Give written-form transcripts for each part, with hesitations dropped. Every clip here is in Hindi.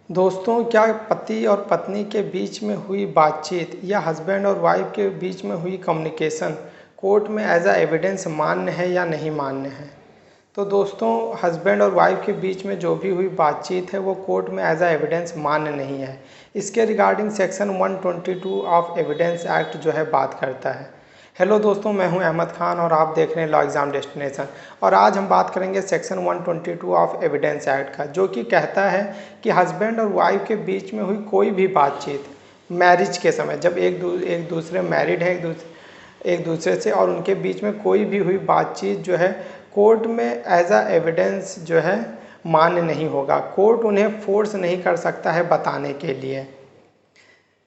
दोस्तों, क्या पति और पत्नी के बीच में हुई बातचीत या हस्बैंड और वाइफ के बीच में हुई कम्युनिकेशन कोर्ट में एज अ एविडेंस मान्य है या नहीं मान्य है? तो दोस्तों, हस्बैंड और वाइफ के बीच में जो भी हुई बातचीत है वो कोर्ट में एज अ एविडेंस मान्य नहीं है। इसके regarding section 122 of evidence act जो है बात करता है। हेलो दोस्तों, मैं हूं अहमद खान और आप देख रहे हैं लॉ एग्ज़ाम डेस्टिनेशन। और आज हम बात करेंगे सेक्शन 122 ऑफ एविडेंस एक्ट का, जो कि कहता है कि हस्बैंड और वाइफ के बीच में हुई कोई भी बातचीत मैरिज के समय, जब एक दूसरे मैरिड है एक दूसरे से, और उनके बीच में कोई भी हुई बातचीत जो है कोर्ट में एज अ एविडेंस जो है मान्य नहीं होगा। कोर्ट उन्हें फोर्स नहीं कर सकता है बताने के लिए।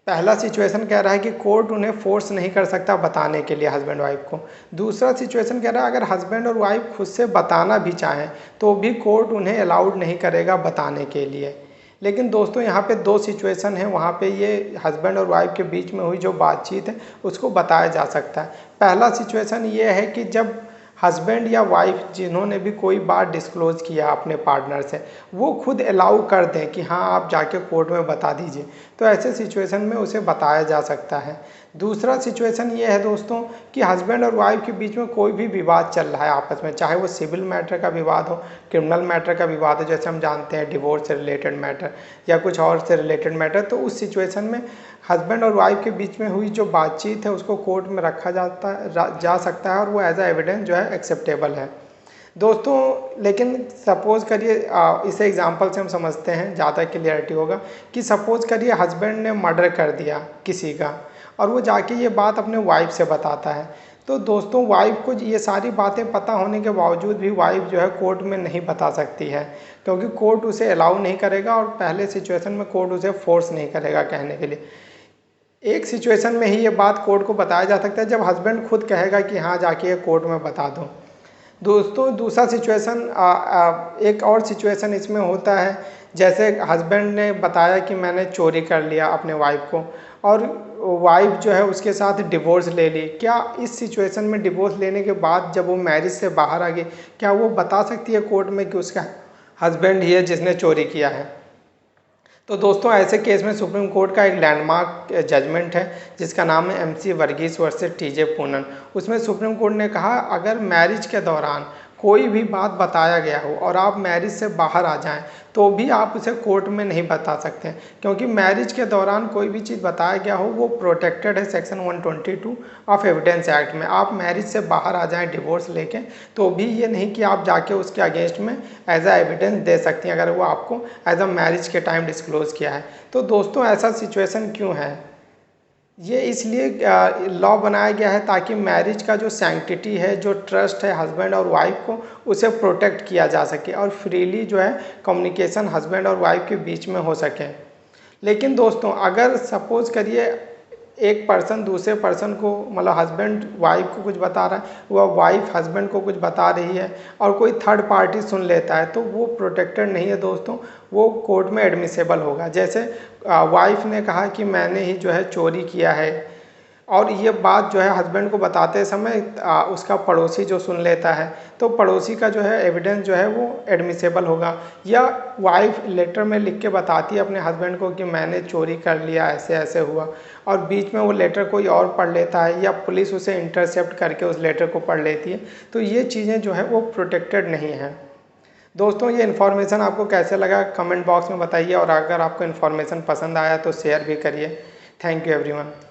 पहला सिचुएशन कह रहा है कि कोर्ट उन्हें फोर्स नहीं कर सकता बताने के लिए हस्बैंड वाइफ को। दूसरा सिचुएशन कह रहा है अगर हस्बैंड और वाइफ खुद से बताना भी चाहें तो भी कोर्ट उन्हें अलाउड नहीं करेगा बताने के लिए। लेकिन दोस्तों, यहाँ पे दो सिचुएशन है, वहाँ पे ये हस्बैंड और वाइफ के बीच में हुई जो बातचीत है उसको बताया जा सकता है। पहला सिचुएशन ये है कि जब हस्बैंड या वाइफ जिन्होंने भी कोई बात डिस्क्लोज़ किया अपने पार्टनर से, वो खुद अलाउ कर दें कि हाँ आप जाके कोर्ट में बता दीजिए, तो ऐसे सिचुएशन में उसे बताया जा सकता है। दूसरा सिचुएशन ये है दोस्तों कि हस्बैंड और वाइफ के बीच में कोई भी विवाद चल रहा है आपस में, चाहे वो सिविल मैटर का विवाद हो, क्रिमिनल मैटर का विवाद हो, जैसे हम जानते हैं डिवोर्स से रिलेटेड मैटर या कुछ और से रिलेटेड मैटर, तो उस सिचुएशन में हस्बैंड और वाइफ के बीच में हुई जो बातचीत है उसको कोर्ट में रखा जा सकता है और वो एज अ एविडेंस जो है एक्सेप्टेबल है दोस्तों। लेकिन सपोज़ करिए, इसे एग्जांपल से हम समझते हैं, ज़्यादा क्लियरिटी होगा कि सपोज़ करिए हस्बैंड ने मर्डर कर दिया किसी का और वो जाके ये बात अपने वाइफ से बताता है। तो दोस्तों, वाइफ को ये सारी बातें पता होने के बावजूद भी वाइफ जो है कोर्ट में नहीं बता सकती है, क्योंकि कोर्ट उसे अलाउ नहीं करेगा और पहले सिचुएशन में कोर्ट उसे फोर्स नहीं करेगा कहने के लिए। एक सिचुएशन में ही ये बात कोर्ट को बताया जा सकता है जब हस्बैंड खुद कहेगा कि हाँ जाके ये कोर्ट में बता दो। दोस्तों, दूसरा सिचुएशन, एक और सिचुएशन इसमें होता है, जैसे हस्बैंड ने बताया कि मैंने चोरी कर लिया अपने वाइफ को और वाइफ जो है उसके साथ डिवोर्स ले ली। क्या इस सिचुएशन में डिवोर्स लेने के बाद जब वो मैरिज से बाहर आ गई, क्या वो बता सकती है कोर्ट में कि उसका हस्बैंड ही है जिसने चोरी किया है? तो दोस्तों, ऐसे केस में सुप्रीम कोर्ट का एक लैंडमार्क जजमेंट है जिसका नाम है MC Varghese versus TJ Panun. उसमें सुप्रीम कोर्ट ने कहा अगर मैरिज के दौरान कोई भी बात बताया गया हो और आप मैरिज से बाहर आ जाएं तो भी आप उसे कोर्ट में नहीं बता सकते, क्योंकि मैरिज के दौरान कोई भी चीज़ बताया गया हो वो प्रोटेक्टेड है सेक्शन 122 ऑफ एविडेंस एक्ट में। आप मैरिज से बाहर आ जाएं डिवोर्स लेके तो भी ये नहीं कि आप जाके उसके अगेंस्ट में एज अ एविडेंस दे सकती हैं अगर वो आपको एज अ मैरिज के टाइम डिस्क्लोज़ किया है। तो दोस्तों, ऐसा सिचुएशन क्यों है? ये इसलिए लॉ बनाया गया है ताकि मैरिज का जो सैंक्टिटी है, जो ट्रस्ट है हस्बैंड और वाइफ को, उसे प्रोटेक्ट किया जा सके और फ्रीली जो है कम्युनिकेशन हस्बैंड और वाइफ के बीच में हो सके। लेकिन दोस्तों, अगर सपोज़ करिए एक पर्सन दूसरे पर्सन को, मतलब हस्बैंड वाइफ को कुछ बता रहा है, वह वाइफ हस्बैंड को कुछ बता रही है और कोई थर्ड पार्टी सुन लेता है, तो वो प्रोटेक्टेड नहीं है दोस्तों, वो कोर्ट में एडमिसेबल होगा। जैसे वाइफ ने कहा कि मैंने ही जो है चोरी किया है और ये बात जो है हस्बैंड को बताते समय उसका पड़ोसी जो सुन लेता है, तो पड़ोसी का जो है एविडेंस जो है वो एडमिसेबल होगा। या वाइफ लेटर में लिख के बताती है अपने हस्बैंड को कि मैंने चोरी कर लिया, ऐसे ऐसे हुआ, और बीच में वो लेटर कोई और पढ़ लेता है या पुलिस उसे इंटरसेप्ट करके उस लेटर को पढ़ लेती है, तो ये चीज़ें जो है वो प्रोटेक्टेड नहीं हैं। दोस्तों, ये इन्फॉर्मेशन आपको कैसे लगा कमेंट बॉक्स में बताइए और अगर आपको इन्फॉर्मेशन पसंद आया तो शेयर भी करिए। Thank you everyone.